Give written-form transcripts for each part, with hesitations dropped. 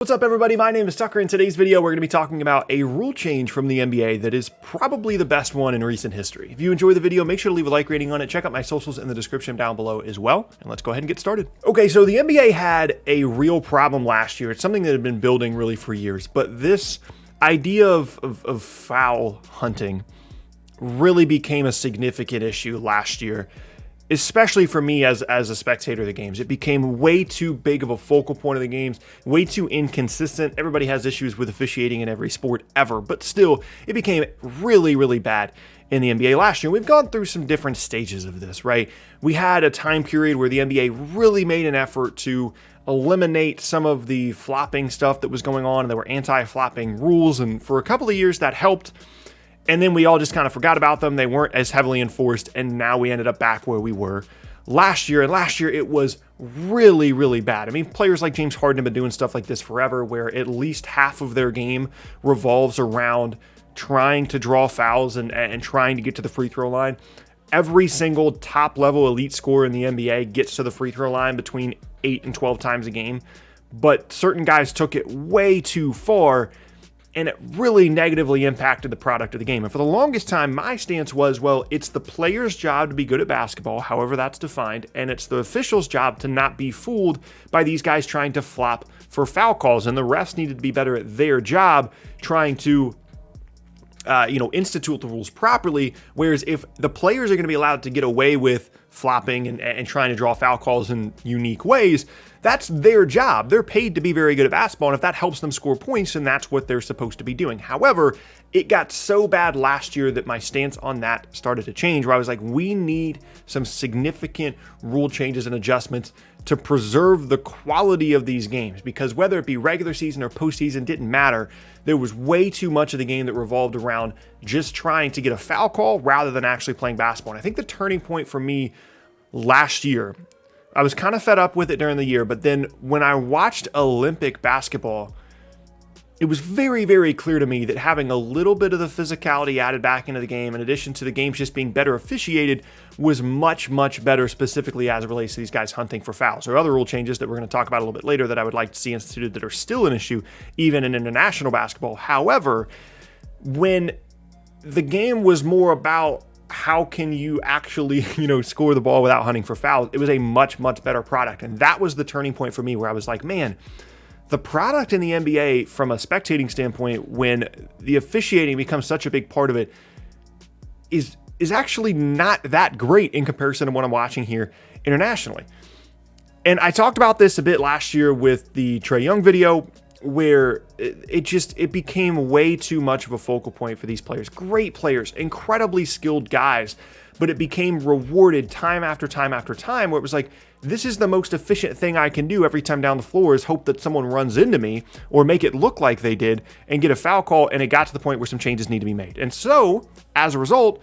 What's up, everybody? My name is Tucker. In today's video, we're going to be talking about a rule change from the NBA that is probably the best one in recent history. If you enjoy the video, make sure to leave a like rating on it. Check out my socials in the description down below as well. And let's go ahead and get started. Okay, so the NBA had a real problem last year. It's something that had been building really for years. But this idea of foul hunting really became a significant issue last year, especially for me as a spectator of the games. It became way too big of a focal point of the games, way too inconsistent. Everybody has issues with officiating in every sport ever, but still, it became really, really bad in the NBA last year. We've gone through some different stages of this, right? We had a time period where the NBA really made an effort to eliminate some of the flopping stuff that was going on, and there were anti-flopping rules, and for a couple of years that helped. And then we all just kind of forgot about them. They weren't as heavily enforced, and now we ended up back where we were last year. And last year it was really, really bad. I mean, players like James Harden have been doing stuff like this forever, where at least half of their game revolves around trying to draw fouls and trying to get to the free throw line. Every single top-level elite scorer in the NBA gets to the free throw line between 8 and 12 times a game. But certain guys took it way too far, and it really negatively impacted the product of the game. And for the longest time, my stance was, well, it's the player's job to be good at basketball, however that's defined, and it's the official's job to not be fooled by these guys trying to flop for foul calls. And the refs needed to be better at their job trying to institute the rules properly. Whereas if the players are going to be allowed to get away with flopping and trying to draw foul calls in unique ways, that's their job. They're paid to be very good at basketball, and if that helps them score points, then that's what they're supposed to be doing. However, it got so bad last year that my stance on that started to change, where I was like, we need some significant rule changes and adjustments to preserve the quality of these games, because whether it be regular season or postseason didn't matter. There was way too much of the game that revolved around just trying to get a foul call rather than actually playing basketball. And I think the turning point for me last year, I was kind of fed up with it during the year, but then when I watched Olympic basketball, it was very, very clear to me that having a little bit of the physicality added back into the game, in addition to the games just being better officiated, was much, much better, specifically as it relates to these guys hunting for fouls. There are other rule changes that we're going to talk about a little bit later that I would like to see instituted that are still an issue, even in international basketball. However, when the game was more about how can you actually, score the ball without hunting for fouls, it was a much, much better product. And that was the turning point for me, where I was like, man, the product in the NBA from a spectating standpoint, when the officiating becomes such a big part of it, is actually not that great in comparison to what I'm watching here internationally. And I talked about this a bit last year with the Trae Young video, where it became way too much of a focal point for these players. Great players, incredibly skilled guys, but it became rewarded time after time after time, where it was like, this is the most efficient thing I can do every time down the floor, is hope that someone runs into me or make it look like they did and get a foul call. And it got to the point where some changes need to be made. And so as a result,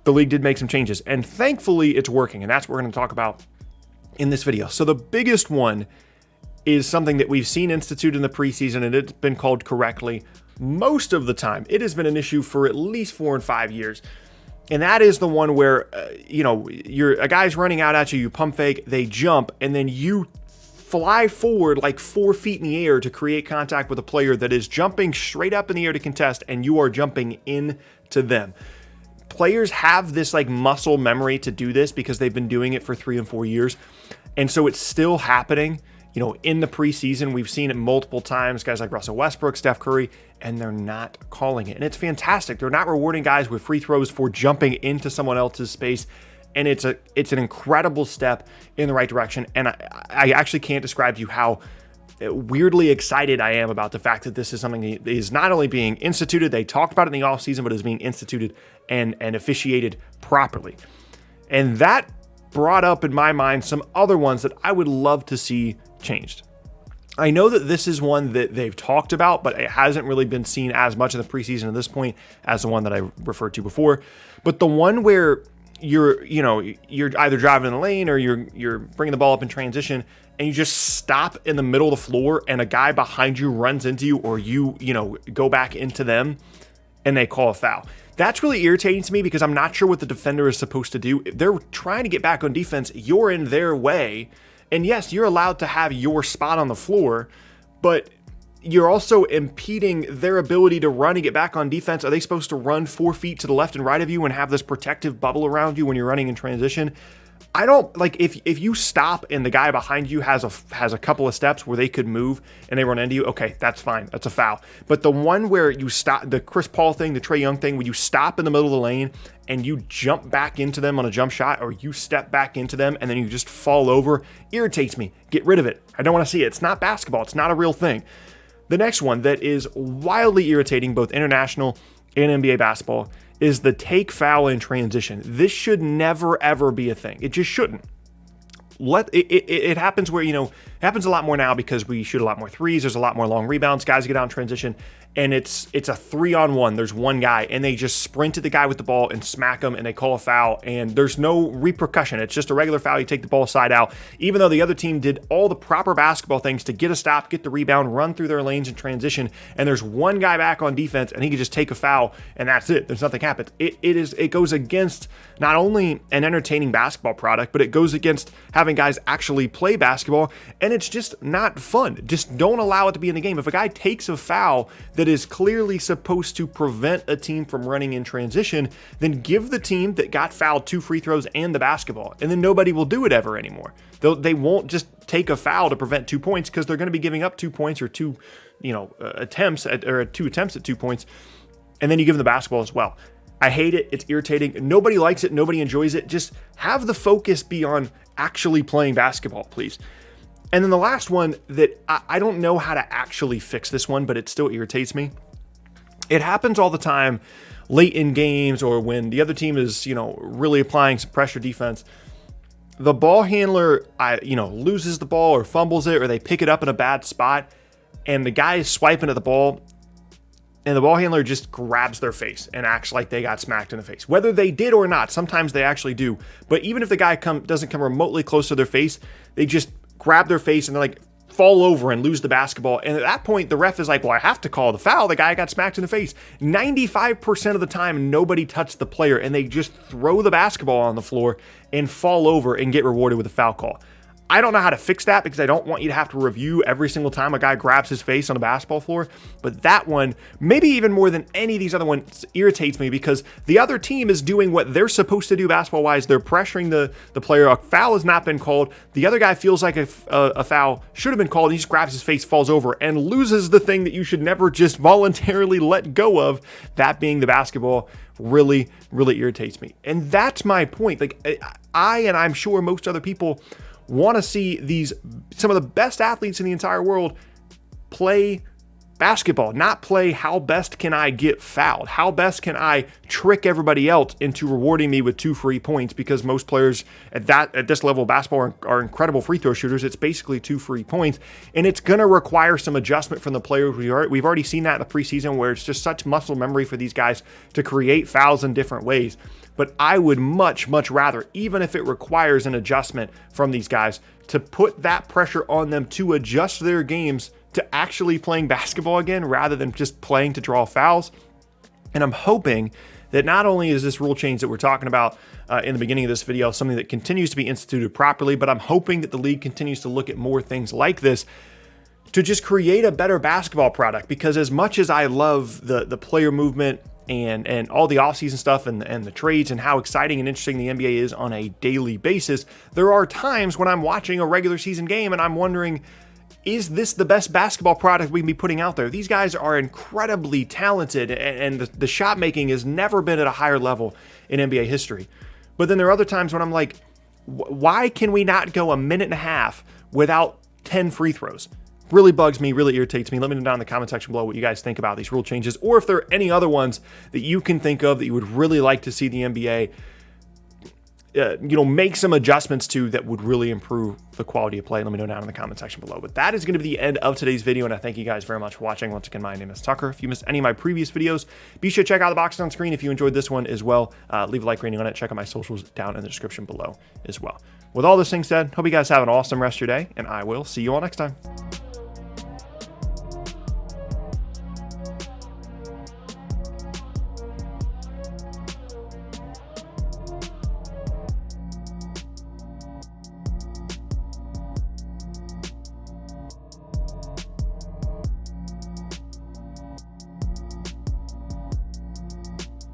the league did make some changes, and thankfully it's working. And that's what we're going to talk about in this video. So the biggest one is something that we've seen instituted in the preseason, and it's been called correctly most of the time. It has been an issue for at least 4 and 5 years. And that is the one where, a guy's running out at you, you pump fake, they jump, and then you fly forward like 4 feet in the air to create contact with a player that is jumping straight up in the air to contest, and you are jumping into them. Players have this like muscle memory to do this because they've been doing it for 3 and 4 years. And so it's still happening. In the preseason, we've seen it multiple times, guys like Russell Westbrook, Steph Curry, and they're not calling it. And it's fantastic. They're not rewarding guys with free throws for jumping into someone else's space. And it's an incredible step in the right direction. And I actually can't describe to you how weirdly excited I am about the fact that this is something that is not only being instituted, they talked about it in the offseason, but is being instituted and officiated properly. And that brought up in my mind some other ones that I would love to see changed. I know that this is one that they've talked about, but it hasn't really been seen as much in the preseason at this point as the one that I referred to before. But the one where you're either driving in the lane or you're bringing the ball up in transition, and you just stop in the middle of the floor and a guy behind you runs into you, or you go back into them and they call a foul. That's really irritating to me because I'm not sure what the defender is supposed to do. They're trying to get back on defense. You're in their way. And yes, you're allowed to have your spot on the floor, but you're also impeding their ability to run and get back on defense. Are they supposed to run 4 feet to the left and right of you and have this protective bubble around you when you're running in transition? I don't like if you stop and the guy behind you has a couple of steps where they could move and they run into you. Okay, that's fine. That's a foul. But the one where you stop, the Chris Paul thing, the Trae Young thing, where you stop in the middle of the lane and you jump back into them on a jump shot, or you step back into them and then you just fall over, irritates me. Get rid of it. I don't want to see it. It's not basketball. It's not a real thing. The next one that is wildly irritating, both international and NBA basketball, is the take foul in transition. This should never, ever be a thing. It just shouldn't. It happens where, it happens a lot more now because we shoot a lot more threes. There's a lot more long rebounds. Guys get out in transition, and it's a 3-on-1. There's one guy, and they just sprint at the guy with the ball and smack him, and they call a foul, and there's no repercussion. It's just a regular foul. You take the ball side out, even though the other team did all the proper basketball things to get a stop, get the rebound, run through their lanes in transition, and there's one guy back on defense, and he can just take a foul, and that's it. There's nothing happens. It goes against not only an entertaining basketball product, but it goes against having guys actually play basketball, and it's just not fun. Just don't allow it to be in the game. If a guy takes a foul that is clearly supposed to prevent a team from running in transition, then give the team that got fouled 2 free throws and the basketball, and then nobody will do it ever anymore. They won't just take a foul to prevent 2 points, because they're going to be giving up 2 points or two attempts at 2 points, and then you give them the basketball as well. I hate it. It's irritating. Nobody likes it. Nobody enjoys it. Just have the focus be on actually playing basketball, please. And then the last one that I don't know how to actually fix this one, but it still irritates me. It happens all the time late in games, or when the other team is, really applying some pressure defense. The ball handler, loses the ball or fumbles it, or they pick it up in a bad spot, and the guy is swiping at the ball, and the ball handler just grabs their face and acts like they got smacked in the face. Whether they did or not, sometimes they actually do. But even if the guy doesn't come remotely close to their face, they just grab their face and they're like, fall over and lose the basketball. And at that point, the ref is like, well, I have to call the foul. The guy got smacked in the face. 95% of the time, nobody touched the player, and they just throw the basketball on the floor and fall over and get rewarded with a foul call. I don't know how to fix that, because I don't want you to have to review every single time a guy grabs his face on a basketball floor. But that one, maybe even more than any of these other ones, irritates me, because the other team is doing what they're supposed to do basketball-wise. They're pressuring the player. A foul has not been called. The other guy feels like a foul should have been called. He just grabs his face, falls over, and loses the thing that you should never just voluntarily let go of, that being the basketball. Really, really irritates me. And that's my point. Like, and I'm sure most other people want to see some of the best athletes in the entire world play basketball, not play how best can I get fouled, how best can I trick everybody else into rewarding me with 2 free points, because most players at this level of basketball are incredible free throw shooters. It's basically 2 free points, and it's going to require some adjustment from the players. We've already seen that in the preseason, where it's just such muscle memory for these guys to create fouls in different ways. But I would much, much rather, even if it requires an adjustment from these guys, to put that pressure on them to adjust their games to actually playing basketball again, rather than just playing to draw fouls. And I'm hoping that not only is this rule change that we're talking about in the beginning of this video something that continues to be instituted properly, but I'm hoping that the league continues to look at more things like this to just create a better basketball product. Because as much as I love the player movement and all the offseason stuff and the trades and how exciting and interesting the NBA is on a daily basis, there are times when I'm watching a regular season game and I'm wondering, is this the best basketball product we can be putting out there? These guys are incredibly talented, and the shot making has never been at a higher level in NBA history. But then there are other times when I'm like, why can we not go a minute and a half without 10 free throws? Really bugs me, really irritates me. Let me know down in the comment section below what you guys think about these rule changes, or if there are any other ones that you can think of that you would really like to see the NBA make some adjustments to that would really improve the quality of play. Let me know down in the comment section below. But that is going to be the end of today's video, and I thank you guys very much for watching. Once again, my name is Tucker. If you missed any of my previous videos, be sure to check out the boxes on screen. If you enjoyed this one as well, leave a like rating on it. Check out my socials down in the description below as well. With all this thing said, hope you guys have an awesome rest of your day, and I will see you all next time.